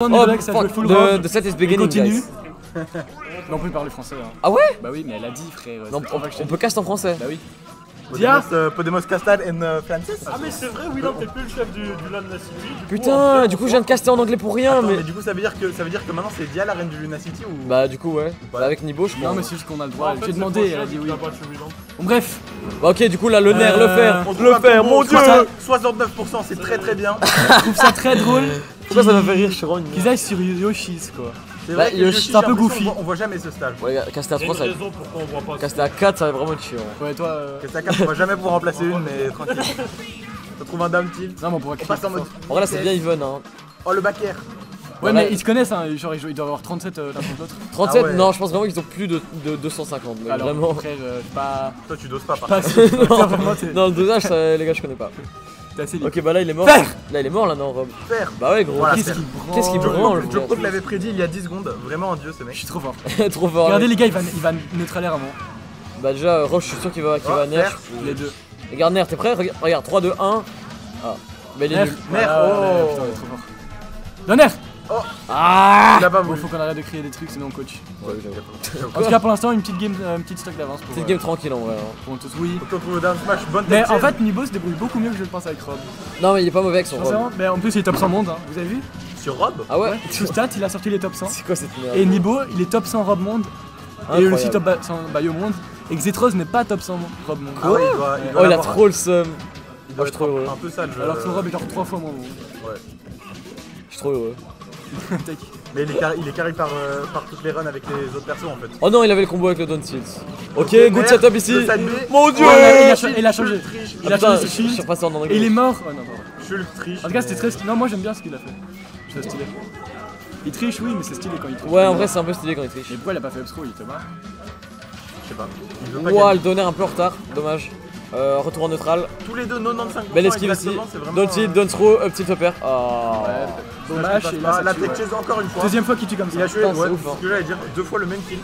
Oh, the set is beginning, guys. Non, on peut parler français. Hein. Ah ouais? Bah oui, mais elle a dit, frère. Non, on peut cast en français. Bah oui. Podemos Castad and Francis. Ah mais c'est vrai, Willan, t'es plus le chef du Luna City. Putain, du coup je viens de caster en anglais pour rien. Attends, mais du coup ça veut dire que maintenant c'est Dia la reine du Luna City ou... Bah du coup ouais. Bah, avec Nibo je pense. Non mais c'est juste qu'on a le droit. J'ai demandé, elle a dit oui. Bon, bref. Bah ok, du coup là le nerf, le fer, mon dieu. 69%, c'est très bien. Je trouve ça très drôle. Pourquoi ça m'a fait rire Chiron? Qu'ils aillent sur Yoshi's quoi. C'est vrai que Yoshi, c'est un peu goofy. On voit jamais ce stage. Ouais, caster à 3 ça va être... Pourquoi on voit pas Caster à 4 ça va vraiment être chiant. Ouais, toi. Caster à 4, on va jamais pouvoir remplacer une, mais tranquille. Ça trouve un down tilt. Non, mais on pourra passe en mode. En vrai là c'est bien even hein. Oh le back air. Ouais, mais ils se connaissent, hein. Genre ils doivent avoir 37 l'un contre l'autre. 37 Ah ouais. Non, je pense vraiment qu'ils ont plus de 250. Mais Alors, vraiment. frère, pas. Toi tu doses pas par Pas contre. si. Non, le dosage, ça, les gars, je connais pas. T'es assez libre. Ok, bah là il est mort. Fer. Là il est mort là, non, Rob? Faire. Bah ouais, gros. Voilà, Qu'est-ce qu'il branle? Joe Pro l'avait prédit il y a 10 secondes. Vraiment un dieu ce Je mec. suis trop fort. Trop fort. Regardez mec. les gars, il va neutralaire avant. Bah déjà, Roche, je suis sûr qu'il va nerf. Les deux. Regarde, nerf, t'es prêt? Regarde, 3, 2, 1. Ah, mais il est nul. Nerf, Oh. Putain, il est trop fort. Donner. Ah! Il a pas Bon, voulu. faut qu'on arrête de crier des trucs sinon on coach. Ouais, j'avoue. En tout cas, pour l'instant, une petite game, une petite stock d'avance pour. Petite game tranquille en vrai. Hein. Pour tous, oui. Faut qu'on trouve le down smash, bonne Mais tête en chaise. fait, Nibo se débrouille beaucoup mieux que je le pense avec Rob. Non, mais il est pas mauvais avec son Rob. Sincèrement, mais en plus, il est top 100 monde, hein. Vous avez vu? Sur Rob. Ah ouais? Sous stat, il a sorti les top 100. C'est quoi cette merde? Et Nibo, il est top 100 Rob monde. Et Incroyable. aussi top 100 Bayo monde. Et Xetros n'est pas top 100 Rob monde. Ah ouais, il doit Oh, il a l'avoir. trop le seum. Il doit je suis trop heureux. être un peu sale. Alors que son Rob est genre 3 fois moins bon. Ouais. Je suis trop heureux. Tac. Mais il est carré par toutes les runs avec les autres persos en fait. Oh non, il avait le combo avec le Don't Tilt. Ok, good Nerf, setup ici. le side B. Mon dieu! Ouais, il a changé. Il a Putain, changé ses je suis shields. repassé en Et anglais. il est mort. Oh non, pardon. Je le triche. En tout cas, c'était très stylé. Non, moi j'aime bien ce qu'il a fait. Je trouve ça stylé. Il triche, oui, mais c'est stylé quand il triche. Ouais, en vrai, c'est un peu stylé quand il triche. Mais pourquoi il a pas fait upthrow? Il était mort. Je sais pas. Il veut pas Ouah, gagner. le donner un peu en retard. Dommage. Retour en neutral. Tous les deux 95%. Belle esquive ici. exactement, c'est vraiment, Don't Tilt, Don't Throw, up tilt upper. Ah. ça Dommage. passe Et pas. là, La ça tue, tech ouais. chase encore une fois. Deuxième fois qu'il tue comme ça. Il a tué, Putain, c'est ouais, ouf, c'est hein. ce que j'allais dire, 2 fois le même kill.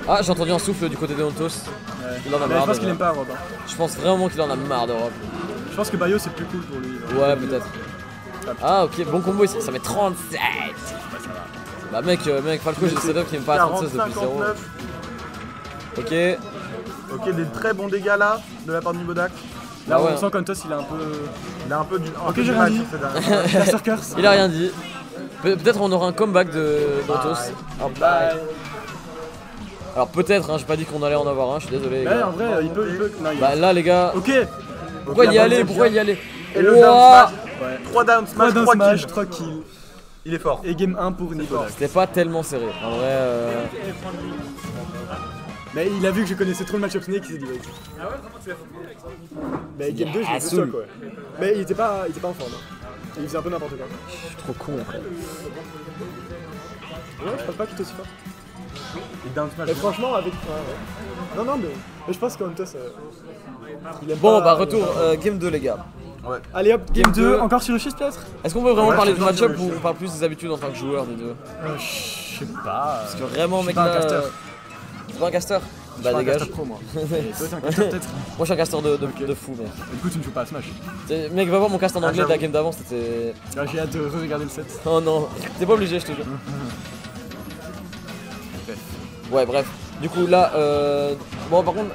Ah, j'ai entendu un souffle du côté de Ontos. Il en a Mais marre. je pense de- qu'il aime pas Rob. Hein. Je pense vraiment qu'il en a marre d'Europe. Je pense que Bayo c'est plus cool pour lui. Ouais, peut-être. Ah, ok, bon combo ici. Ça met 37. Bah, mec, Falco, j'ai le setup qui me pas à 36 depuis 0. 59. Ok. Ok, des très bons dégâts là, de la part de Nibodak. Là, Ah ouais. on sent qu'Antos il a un peu. Il a un peu du Ok, peu j'ai du rien mal dit. sur ces dernières. Caster curse. Il a rien dit. Peut-être on aura un comeback d'Ontos. Ah, Bye. Alors, peut-être, hein, j'ai pas dit qu'on allait en avoir un, je suis désolé. les Mais gars. en vrai, il peut. Non, il... Bah, là, les gars. Ok. Pourquoi la y aller? bonne Pourquoi bien. y aller? Et le Ouah. down smash. Ouais. 3 down smash, 3 3 smash, kills. 3 kills. Il est fort. Et game 1 pour Nibo. C'était pas tellement serré. En vrai. Mais il a vu que je connaissais trop le match-up Snake, il s'est dit vas-y. Ah ouais, comment tu l'as fait? Mais game 2, je l'ai fait seul quoi. Mais il était pas en forme. Hein. Il faisait un peu n'importe quoi. Je suis trop con. Ouais, je pense pas qu'il était aussi fort. Il down smash. Mais franchement, avec. Non, non, mais je pense qu'Antos. Il aime Bon, pas, bah, retour. Game 2, les gars. Ouais. Allez hop, game Game 2, 2. encore sur le schiste peut-être? Est-ce qu'on peut vraiment Ouais, parler c'est de bien match-up sûr, ou je- on parle plus des habitudes en tant que joueur des deux? Je sais pas. Parce que vraiment, mec, pas un là. caster. C'est pas un caster? Bah, Je suis pas un dégage. caster pro moi. Et toi, t'es un caster peut-être? Moi, je suis un caster de fou, mec. Du coup, tu ne joues pas à Smash. Mec, va voir mon cast en anglais de la j'avoue. game d'avant, c'était. Ah, j'ai hâte de re-regarder le set. Oh non, t'es pas obligé, je te jure. Ouais, bref. Du coup, là, bon, par contre,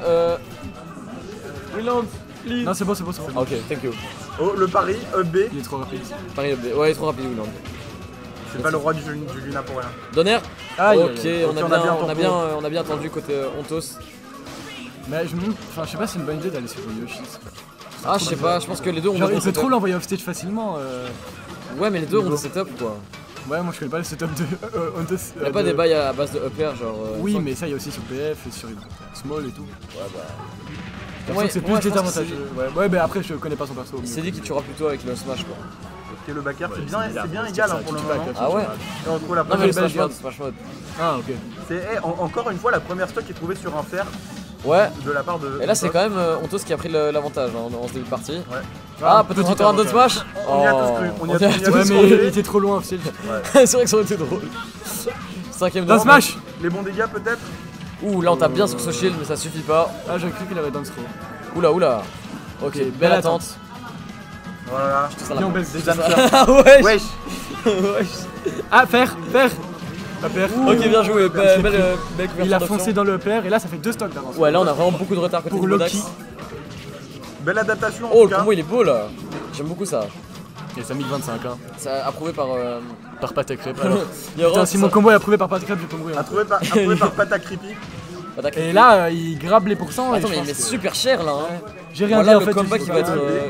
Willand, please. Non, c'est bon, c'est bon, c'est Ah, bon. ok, thank you. Oh, le pari, up B. Il est trop rapide. Paris update. Ouais, il est trop rapide, Willand. C'est pas le roi du Luna pour rien. Donner. Aïe, Ok, aïe, aïe. on a Ok, bien attendu côté Ontos. Mais je me demande, enfin, je sais pas si c'est une bonne idée d'aller sur Yoshi. Ah, je sais pas, je pense que les deux ont Genre, des il peut setups. trop l'envoyer off stage facilement. Ouais, mais les deux ont des setups, quoi. Ouais, moi je connais pas le setup de Antos. Y'a pas des bails à base de upper, genre. Oui, sans- mais ça, il y a aussi sur PF et sur Small et tout. Ouais, bah. Je Ouais, pense que c'est plus ouais, je pense que désavantageux. Ouais, mais après, je connais pas son perso. Il s'est dit qu'il tuera plutôt avec le Smash, quoi. Ok, le backer, c'est bien égal hein, pour le moment. Ah ouais? Et on trouve la Non, mais première le belle Smash Mode, game. Smash Mode. Ah, ok. C'est encore une fois la première stock qui est trouvée sur un fer Ouais. de la part de. Et là, c'est quand même Ontos qui a pris l'avantage hein, en ce début de partie. Ouais. Ah, peut-être retour à Don't Smash. On y a tous cru, on y a tous Ouais, cru. mais il était trop loin, Phil. C'est vrai que ça aurait été drôle. 5ème Dans Smash! Les bons dégâts peut-être. Ouh, là on tape bien sur ce shield, mais ça suffit pas. Ah, j'ai cru qu'il avait dance throw. Oula, oula. Ok, belle attente. Voilà. Viens, on baisse des Ah wesh. Wesh. Ah, faire. Pas faire. Ok, bien joué, belle couverture. Il a d'option. foncé dans le pair et là ça fait 2 stocks d'avance. Ouais, là on a vraiment beaucoup de retard côté Pour Nibodax. Loki. Belle adaptation en Oh, tout le cas. combo il est beau là. J'aime beaucoup ça. Et ça 1025 hein. C'est approuvé par. Par Patek Rep alors. Il y aura Putain, si mon combo est approuvé par Patek Rep, je peux mourir. Approuvé par Pata Creepy. Et là, il grabe les pourcents. et Attends, je mais il pense met que- super cher là. Hein. J'ai rien Voilà, dit en le fait. comeback je-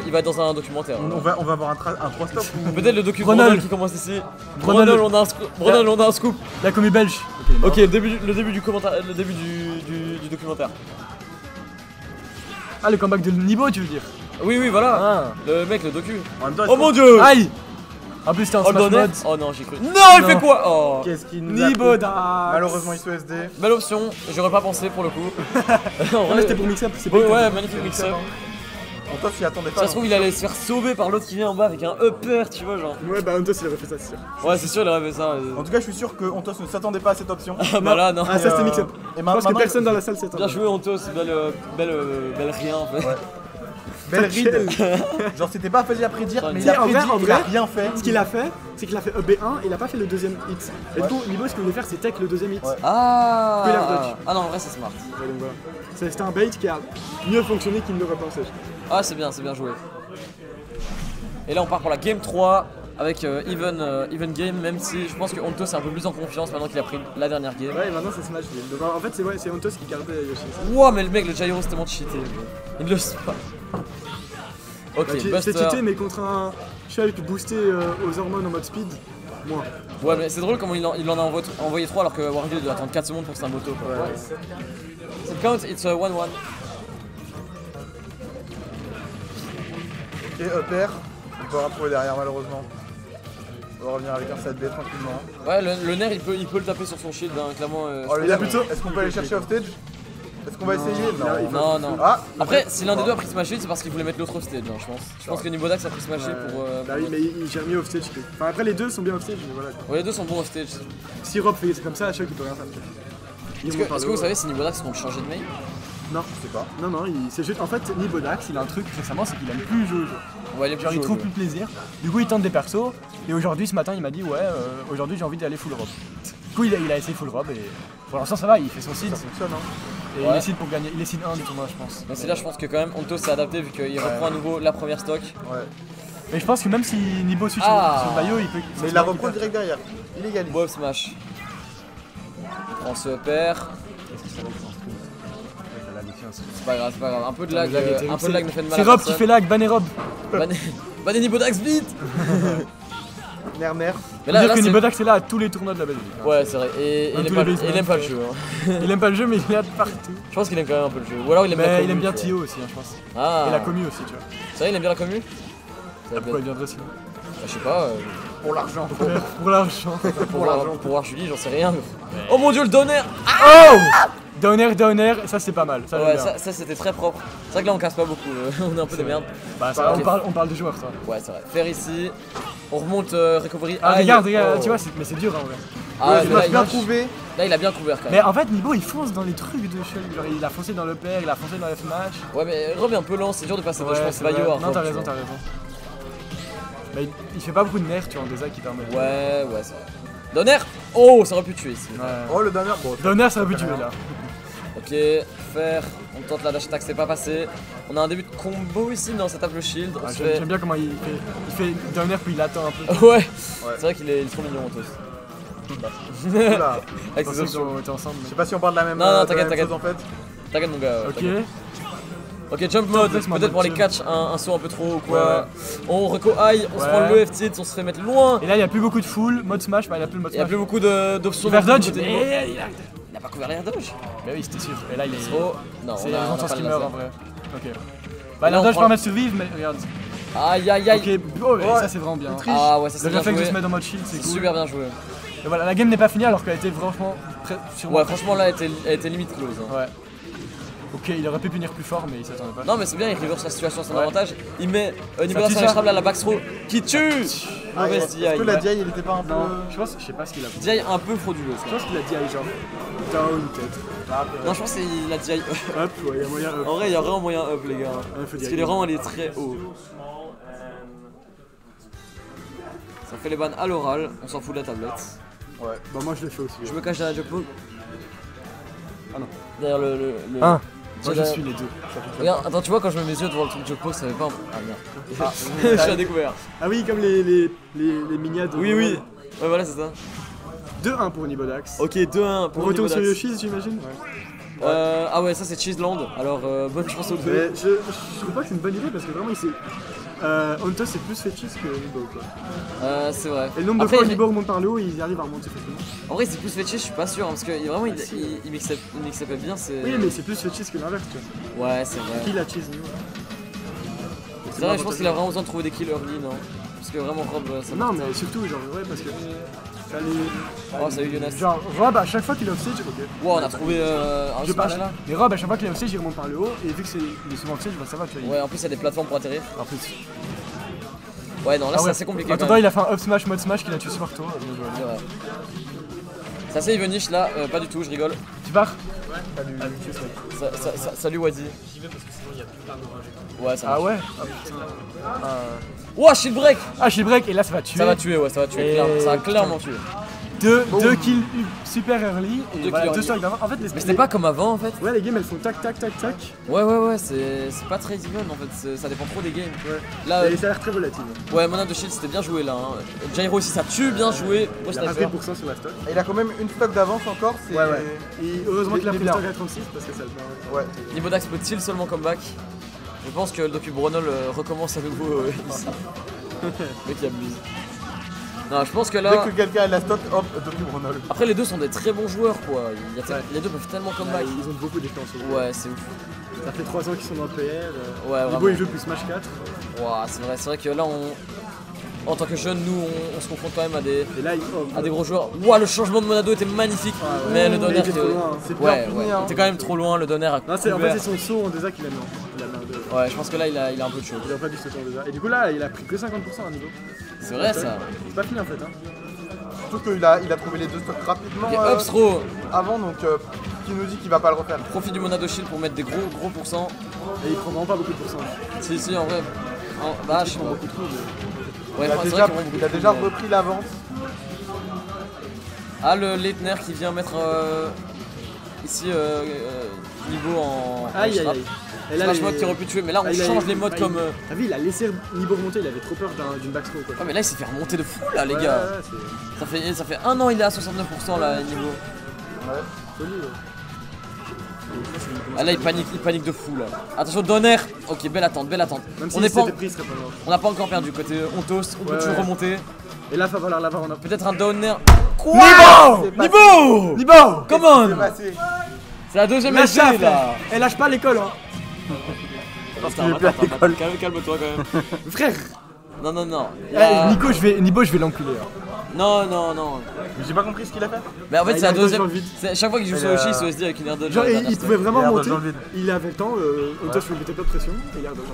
il va être dans un documentaire. On va avoir un 3 stop ou... Peut-être le docu Brunel. Brunel qui commence ici. Brunel. Brunel, on a un scoop. La commis belge. Ok, le début du commentaire, le début du documentaire. Ah, le comeback de Nibo, tu veux dire? Oui, voilà. Ah. Le mec, le docu. En même temps, Oh mon dieu. Aïe! En plus, t'es en Oh le smash donner. mode. Oh non, j'ai cru. Non, il Non. fait quoi? Oh. qu'est-ce qu'il nous a Nibo pris Dax. Malheureusement, il se SD. Belle option, j'aurais pas pensé pour le coup. En Ouais, vrai, c'était pour mix-up, c'est ouais, pas ouais, magnifique mix-up. On toi, s'y attendait pas. Ça se trouve, il allait se faire sauver par l'autre qui vient en bas avec un upper, tu vois, genre. Ouais, bah Ontos il aurait fait ça, c'est sûr. Ouais, c'est sûr, il aurait fait ça. En tout cas, je suis sûr que Ontos ne s'attendait pas à cette option. Ah bah là, non. Ah, ça c'était mix-up. Et Je pense que maintenant, personne dans la salle s'attend. Bien joué, Ontos, belle rien en fait. Ouais. Belle ride. Genre, c'était pas facile à prédire, mais il a en vrai, prédit, en il a vrai, rien fait. Ce qu'il a fait, c'est qu'il a fait EB1 et il a pas fait le deuxième hit. Et du coup, Nibo, ce qu'il voulait faire, c'est tech le deuxième hit. Ouais. Puis il a Ah dodge. Ah non, en vrai, c'est smart. Ouais, donc voilà. C'était un bait qui a mieux fonctionné qu'il ne l'aurait pensé. Ah, c'est bien joué. Et là, on part pour la game 3 avec even game, même si je pense que Ontos est un peu plus en confiance maintenant qu'il a pris la dernière game. Ouais, et maintenant c'est Smash Game. Donc en fait, c'est Ontos qui gardait Yoshi. Wow, mais le mec, le Gyro, c'est tellement cheaté. Il le sait pas. Ok, Bah, c'est Buster. cheaté, mais contre un Shulk boosté aux hormones en mode speed, moins. Ouais, mais c'est drôle comment il en a envoyé 3 alors que Wario doit attendre 4 secondes pour sa moto. Quoi. Ouais. Ça count, it's 1-1. Ok, upper. On peut retrouver derrière, malheureusement. On va revenir avec un 7B tranquillement. Ouais, le nerf, il peut le taper sur son shield, hein, clairement. Oh, il a plutôt. Est-ce qu'on peut aller chercher off stage? Est-ce qu'on va essayer? Non, non. Ah! Après, si l'un des deux a pris Smash Hit, c'est parce qu'il voulait mettre l'autre off stage, hein, je pense. Je pense que Nibodax a pris Smash Hit pour. Bah oui, mais il gère mieux offstage que. Enfin, après, les deux sont bien offstage, mais voilà. Ouais, les deux sont bons off stage. Si Rob fait comme ça, Shulk il peut rien faire. Est-ce que vous savez si Nibodax compte changer de main? Non, Je sais pas. non, c'est juste. En fait, Nibodax, il a un truc récemment, c'est qu'il aime plus jouer au jeu. Ouais, il est plus Genre, il chaud, trouve le plus de plaisir. Du coup, il tente des persos. Et aujourd'hui, ce matin, il m'a dit ouais, aujourd'hui, j'ai envie d'aller full Rob. Du coup, il a essayé full Rob et pour l'instant, ça va, il fait son seed. Ça fonctionne, hein. Et Ouais. il décide pour gagner. Il décide 1 du tournoi, je pense. Mais c'est là, je pense que quand même, Ontos s'est adapté vu qu'il reprend à nouveau la première stock. Ouais. Mais je pense que même si Nibo suit Ah. sur le maillot, il peut. Mais il la reprend direct derrière. Il égalise. Bob Smash. Il prend ce père. C'est pas grave, c'est pas grave. Un peu de lag, un peu de lag ne fait de mal C'est à Rob qui personne. fait lag, banner Rob. Bannez Nibodax vite. Ner. Mais Faut là, dire que c'est... Nibodax est là à tous les tournois de la Belgique. Ouais, c'est vrai. Et Dans il tous aime, les pas, basements. il aime pas le jeu. Hein. Il aime pas le jeu, mais il est là de partout. Je pense qu'il aime quand même un peu le jeu. Ou alors il aime la Mais commu, il aime bien tu vois. Tio aussi, hein, je pense. Ah. Et la commu aussi, tu vois. C'est vrai, il aime bien la commu. Ça va Pourquoi il bien. viendrait sinon Je sais pas. Pour l'argent. Pour l'argent. Pour voir Julie, j'en sais rien. Oh mon dieu, le donner. Oh Downer, ça c'est pas mal. Ça, j'aime Ouais, bien. ça c'était très propre. C'est vrai que là on casse pas beaucoup. On est un peu des merdes. Bah, ça, Ok. on parle de joueurs, toi. Ouais, c'est vrai. Faire ici. On remonte recovery. Ah, Aïe. regarde, Oh. tu vois, mais c'est dur en vrai. Ah, Ouais, mais il là, m'a bien il... trouvé. là, il a bien couvert quand Mais même. en fait, Nibo il fonce dans les trucs de Shulk. Genre, il a foncé dans le père, il a foncé dans le Smash. Ouais, mais Rob est un peu lent, c'est dur de passer de, je Ouais, pense, c'est Bayo vrai. à Non, Rob, t'as tu raison, vois. t'as raison. Mais il fait pas beaucoup de nerfs, tu vois, en desa qui permettent. Ouais, c'est vrai. Donner. Oh, ça aurait pu tuer ici. Ouais. Oh, le dernier. Bon, Downer, ça va plus tuer là. Ok, faire. On tente la dash attack, c'est pas passé. On a un début de combo ici, non, ça tape le shield. On Ah, se J'aime fait. j'aime bien comment il fait Downer puis il attend un peu. Ouais, c'est vrai qu'il est trop mignon, Ontos. oula. Avec Je ses pensais options. qu'on était ensemble. Je sais pas si on parle de la même, Non, non, de la t'inquiète, même chose, t'inquiète. en fait. T'inquiète, mon gars. Ok. t'inquiète. Ok, jump mode, laisse-moi peut-être pour les jump. catch, un saut un peu trop ou quoi. Ouais. On reco high, on se Ouais. prend le FT, on se fait mettre loin. Et là, il n'y a plus beaucoup de full, mode Smash, bah il n'y a plus le mode Il y a Smash. plus beaucoup d'options. Vers non plus dodge, côté niveau. mais Il a pas couvert l'air dodge. Bah oui, c'était sûr. Et là, il est. Trop. Non, C'est on a raison de pas ce le qu'il meurt laser. en vrai. Ok. Là, Bah, l'air on dodge prend- permet de survivre, mais regarde. Aïe aïe aïe. Ok, oh, mais Ouais. ça c'est vraiment bien. Ah ouais, ça Le c'est bien réflexe de joué. se mettre en mode shield, c'est C'est cool. super bien joué. Et voilà, la game n'est pas finie alors qu'elle était franchement très sûrement. Ouais, franchement là, elle était limite close. hein. Ouais. Ok, il aurait pu punir plus fort, mais il s'attendait pas. Non mais c'est bien, il reverse la situation à son Ouais. avantage. Il met Nibolas tue sur ça. à la backthrow qui tue. Ah, Mauvaise Est-ce DI. que la DI, il était pas un peu. Non, je sais pas ce qu'il a fait. DI un peu frauduleuse. Je pense qu'il a dit genre down peut-être. Non, je pense qu'il a DI. Hop, ouais, il y a moyen up. En vrai, il y a vraiment moyen up, les gars. faut Parce dire. que les rangs, elle est très haut. On fait les bans à l'oral, on s'en fout de la tablette. Ouais. Bah, moi je l'ai fait aussi. Je me cache derrière Jogpo. Ah non. Derrière le. Moi je suis les deux. Regarde, attends, tu vois, quand je mets mes yeux devant le truc Jogpo, ça fait pas un. Ah merde. Ah, Je suis à découvert. Ah oui, comme les mignades. Oui, oui. Ouais, voilà, c'est ça. 2-1 pour Nibodax. Ok, 2-1 On pour retourne sur Nibodax. Yoshi's, j'imagine. Ah ouais, ça c'est Cheeseland. Alors, bonne chance aux deux. Mais je trouve pas que c'est une bonne idée parce que vraiment il s'est. Ontos c'est plus fait cheese que Nibo quoi. C'est vrai. Et le nombre de Après, fois où Nibo remonte par le haut, il arrive à remonter facilement. En vrai, c'est plus fait cheese, je suis pas sûr. Hein, parce que vraiment, il mixait pas bien. C'est... Oui, mais c'est plus fait cheese que l'inverse, tu vois. Ouais, c'est vrai. Qui la cheese, nous C'est vrai, je pense qu'il a vraiment besoin de trouver des kills early, non? Parce que vraiment, Rob, ça Non, mais surtout, genre, ouais, parce que. Oh, salut Jonas. Genre, Rob, à chaque fois qu'il est offstage, ok. Wow, on a trouvé un Je smash parle là. Mais Rob, à chaque fois qu'il est offstage, il remonte par le haut, et vu que il est souvent offstage, bah ça va, tu vois. Ouais, en plus, il y a des plateformes pour atterrir. En plus. Ouais, non, là, Ah c'est ouais. assez compliqué. En Quand attendant, même. il a fait un up smash, mode smash qu'il a tué super tôt. C'est vrai. C'est assez Evenish là, pas du tout, je rigole. Tu pars Salut Wadi. J'y vais parce que sinon il y a plus plein d'orage. Ouais, ça Ah marche. ouais Ouah, shield break! Ah, shield break, et là ça va tuer. Ça va tuer, ouais, ça va tuer. Et- Clairement. Ça va clairement tuer. Deux kills super early, et Deux voilà, kills 2 early. stocks d'avant. En fait, Mais c'était pas comme avant en fait. Ouais, les games elles font tac tac tac tac. Ouais, c'est pas très even en fait, ça dépend trop des games. Ouais. Là, Et ça a l'air très volatile. ouais, Mona de Shield c'était bien joué là. Hein. Gyro aussi, ça tue bien joué. Moi, Il je a t'avais 20% sur la stock. Et il a quand même une stock d'avance encore. C'est... Ouais. Et heureusement qu'il a Il est pris le bien. stock à 36 parce que ça le permet. Ouais. Nibodax peut-il seulement comeback? Je pense que depuis Brunel recommence à nouveau ici. Le mec il abuse. Non, je pense que Dès là. que quelqu'un a la stock, hop, Doki Brunel. Après, les deux sont des très bons joueurs quoi. Les deux peuvent tellement Ouais, comeback. ils ont beaucoup d'expérience. Ouais, c'est ouf. Ça fait 3 ans qu'ils sont dans le PR. Ouais, Nibo vraiment. il joue plus Smash 4. Ouah, c'est vrai que là, en tant que jeune, nous, on se confronte quand même à des Et là, gros joueurs. Ouah, le changement de Monado était magnifique. Mais le donner, il était trop loin, hein. C'est bien ouais, fini, ouais. hein. Il était quand même trop loin. Le donner a Non, en fait, couvert. c'est son saut en désert qu'il a mis en deux. Ouais, je pense que là, il a un peu de chaud. Il a pas dû sauter en désert. Et du coup, là, il a pris que 50% à niveau. C'est vrai ça. C'est pas fini en fait. Hein. Surtout qu'il a trouvé les deux stocks rapidement Ok, up throw. avant, donc qui nous dit qu'il va pas le refaire. Profit du Monado Shield pour mettre des gros pourcents. Et il prend vraiment pas beaucoup de pourcents. Si, en vrai. Bah, je sais pas. Beaucoup trop. Ouais, Il a c'est déjà, vrai qu'il prend beaucoup il a de déjà coups, mais- repris l'avance. Ah, le Leitner qui vient mettre ici niveau en Aïe aïe strap. aïe. Et Smash les- mode qui aurait pu tuer, mais là on il a- change les modes ah, comme. T'as vu, il a laissé Nibo remonter, il avait trop peur d'une backthrow quoi. Ah, mais là il s'est fait remonter de fou là, les Ouais, gars. ouais, c'est Ça fait un an, il est à 69% là, niveau. Ouais. solide. Ah, là il panique de fou là. Attention, Donner. Ok, belle attente. Même On si n'est pas, c'était pris, il serait pas mort. on n'a pas encore perdu. Côté Ontos, on peut Ouais, toujours ouais. remonter. Et là, il va falloir l'avoir en up. Peut-être un Donner. Quoi Nibo Nibo Nibo Come on C'est passé. C'est la deuxième Lâche ça, essai là. Et lâche pas l'école, hein. Calme-toi quand même. Frère Non. Nibo, je vais l'enculer. Hein. Non. Mais j'ai pas compris ce qu'il a fait. Mais en fait, Ah, c'est il la a un dodge deuxième. dans le vide. Chaque fois qu'il joue sur Yoshi, il se SD avec une air dodge. Genre, à la il dernière pouvait vraiment Il a monter, dans le vide. il avait le temps, Ontos lui mettait pas de pression, et il a redonné.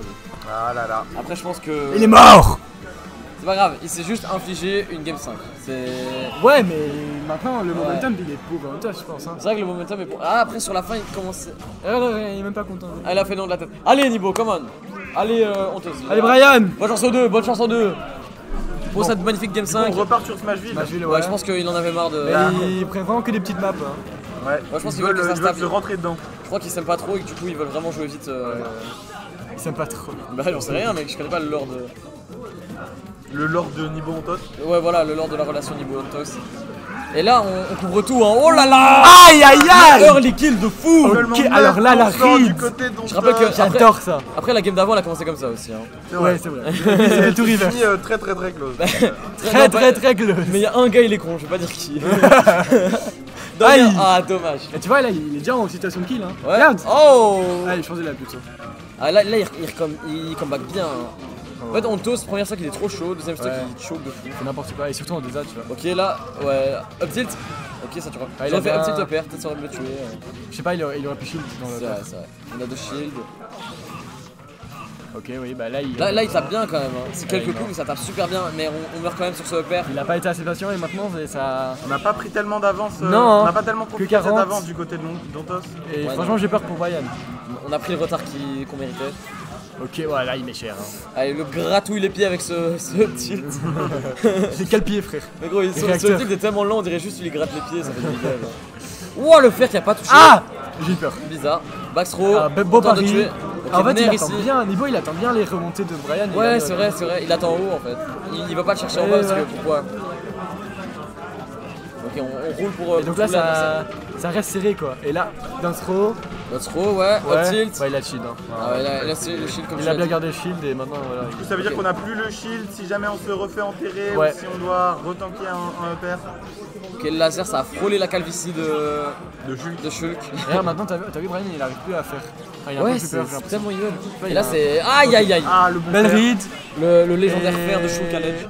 Ah là là. step. Après, je pense que. Il est mort. C'est pas grave, il s'est juste infligé une game 5. C'est Ouais, mais maintenant, le momentum, il est pour Ontos, je pense. Hein. vrai que le momentum est. Ah, après, sur la fin, il commence. Alors, il est même pas content. Ah, il a fait non de la tête. Allez, Nibo, come on. Allez, on te. Allez, Brian. Bonne chance aux deux. Pour cette magnifique game 5. On repart sur Smashville. Ouais, je pense qu'il en avait marre de. Mais il prend vraiment que des petites maps. Hein. Ouais, je pense ils qu'ils veulent que ça ils se veulent tape. se rentrer dedans. Je crois qu'ils s'aiment pas trop et que du coup, ils veulent vraiment jouer vite. Il s'aime pas trop. Bah, j'en sais rien, mec, je connais pas le lore de. Le lord de Nibo Ontos. Ouais, voilà, le lore de la relation Nibo Ontos. Et là, on couvre tout, hein. Oh là là! Aïe aïe aïe. Early kill de fou! Ok, alors là, la 9% du read. côté d'Ontos. Je rappelle que- J'adore ça. Après, la game d'avant, elle a commencé comme ça aussi. Hein. Ouais, c'est vrai. C'est tout reverse. Fini très close. Très close. Mais il y a un gars, il est con, je vais pas dire qui. Aïe. Ah, dommage. Et tu vois, là, il est déjà en situation de kill. Hein. Ouais. Regarde. Oh! Allez, changez la pute. Ah, là il comeback bien. Hein. En fait, Ontos, première stock, il est trop chaud. Deuxième stock, Ouais. il choke de fou. C'est n'importe quoi, et surtout en désert, tu vois. Ok, là, ouais. Up tilt. Ok, ça tu vois. Ah, il J'aurais a fait bien- up tilt, up air, peut-être ça aurait me tué. Je sais pas, il aurait pu shield dans C'est le. vrai, c'est vrai. On a deux shields. Ok, oui, bah là il. Là il tape bien quand même. Hein. C'est quelques coups, mais ça tape super bien. Mais on meurt quand même sur ce upper. Il a pas été assez patient et maintenant ça. On n'a pas pris tellement d'avance. Non, on n'a pas tellement profité que 40. d'avance du côté de Dontos. Et Ouais, franchement, j'ai peur pour Brian. On a pris le retard qu'on méritait. Ok, ouais, là il met cher. Hein. Allez, le gratouille les pieds avec ce tilt. J'ai quel pied, frère? Mais gros, ce réacteurs. tilt est tellement lent, on dirait juste qu'il lui gratte les pieds, ça fait du dégâts. Ouah, le fer qui a pas touché. Ah! J'ai eu peur. Bizarre. Backthrow. Beau on tente de pari. tuer. Ok, En fait, il Nair attend bien. Niveau, il attend bien les remontées de Brian. Ouais, c'est vrai, c'est vrai. Il attend en haut en fait. Il va pas le chercher en bas parce que pourquoi? Ok, on roule pour. Et donc là, ça reste serré quoi. Et là, d'un throw. Notre throw, ouais, up tilt. Ouais, il a shield. Hein. Ah ouais, là c'est le shield comme Il tu a l'as bien dit. gardé le shield et maintenant voilà. Du coup, ça veut dire qu'on n'a plus le shield si jamais on se refait enterrer Ouais. ou si on doit retanker un upper. Ok, le laser ça a frôlé la calvitie de Shulk. D'ailleurs, maintenant, t'as vu Brian, il arrive plus à faire. Enfin, il a un Ouais, peu plus c'est peur, j'ai l'impression. tellement evil. il Et là a- c'est. Aïe aïe aïe! Ah, le bon Belle fer. read. Le légendaire Et- fer de Shulk à l'edge.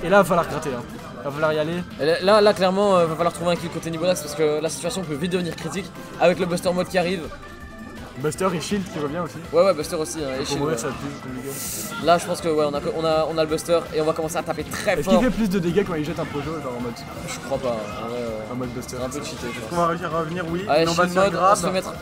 Et là, il va falloir gratter. Hein. Il va falloir y aller. Et là clairement, va falloir trouver un kill côté Nibodax parce que la situation peut vite devenir critique avec le Buster mode qui arrive. Buster et shield qui revient aussi. Ouais, Buster aussi, hein, et Pour Shield, mourir, ouais. ça va être plus compliqué. Là, je pense que ouais, on a le Buster et on va commencer à taper très Est-ce fort. qu'il fait plus de dégâts quand il jette un projo, genre en mode, Je crois pas. En vrai, Buster? c'est un peu cheaté, je On pense. va réussir à revenir, oui. Allez, Mais on va shield se faire mode, on se fait grab. mettre.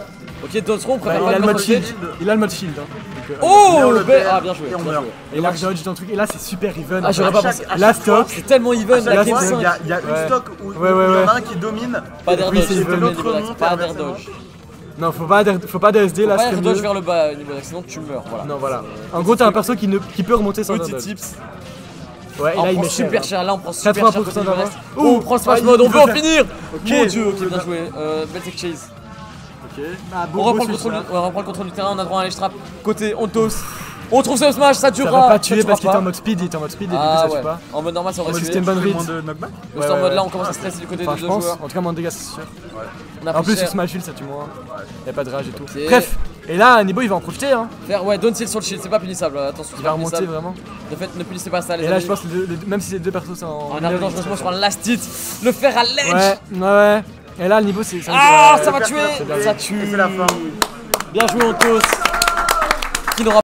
Ok, Dodge on Bah, préfère il pas a le le mode mettre shield. shield. Il a le mode shield. Hein. Donc, Oh on le perd Ah, bien joué. et on bien meurt. joué. Et là, dodge ton truc. Et là, c'est super even. Ah, j'aurais pas pensé. Là, stop. C'est tellement even, À la chaque game fois, 5. il y a une Ouais. stock où Ouais, il y en ouais. a un qui domine. Pas d'air Oui, dodge, c'est s'il te even. plaît, L'autre Nibodax, remonte pas et d'air inversement. dodge. Non, faut pas d'ASD Faut là, pas c'est air mieux. dodge vers le bas, Nibodax, sinon tu meurs. Voilà. Non, voilà. En gros, t'as un perso qui peut remonter sans Petit dodge. tips. Ouais, et On là, il prend met super cher. cher, là on prend super cher 80% côté d'avance. Nibodax. Ouh, Oh, on prend le smash il mode, on veut peut en faire. finir. Ok. Mon dieu, ok, bien joué. Belle chase. Ok. Ah, On reprend le contrôle du terrain, on a droit à un ledge trap. Côté Ontos. On trouve ce smash, ça Ça durera. va pas tuer durera parce qu'il était pas. en mode speed, il était en mode speed et du coup Ah ça ouais. tue pas. En mode normal, ça En aurait mode tué. système bonne Moins read. de knockback. Le en Ouais, mode là, ouais. on commence à stresser du côté Enfin, des je deux pense. joueurs. En tout cas, moins de dégâts, c'est sûr. On a En pris plus, cher. sur Smash Shield, ça tue moins. Y'a pas de rage et tout. Ok. Bref. Et là, Nibo, il va en profiter. Hein. Faire, ouais, don't seal sur le shield, c'est pas punissable. Attention, Il c'est va pas remonter punissable. vraiment. De fait, ne punissez pas ça, les Et là, amis. je pense que même si les deux persos sont en. On arrive dangereusement sur un last hit. Le fer à l'edge. Ouais. Et là, le niveau, c'est. Ah, ça va faire tuer. ça, Ça tue. Et c'est la fin. Bien joué, Ontos. Qui n'aura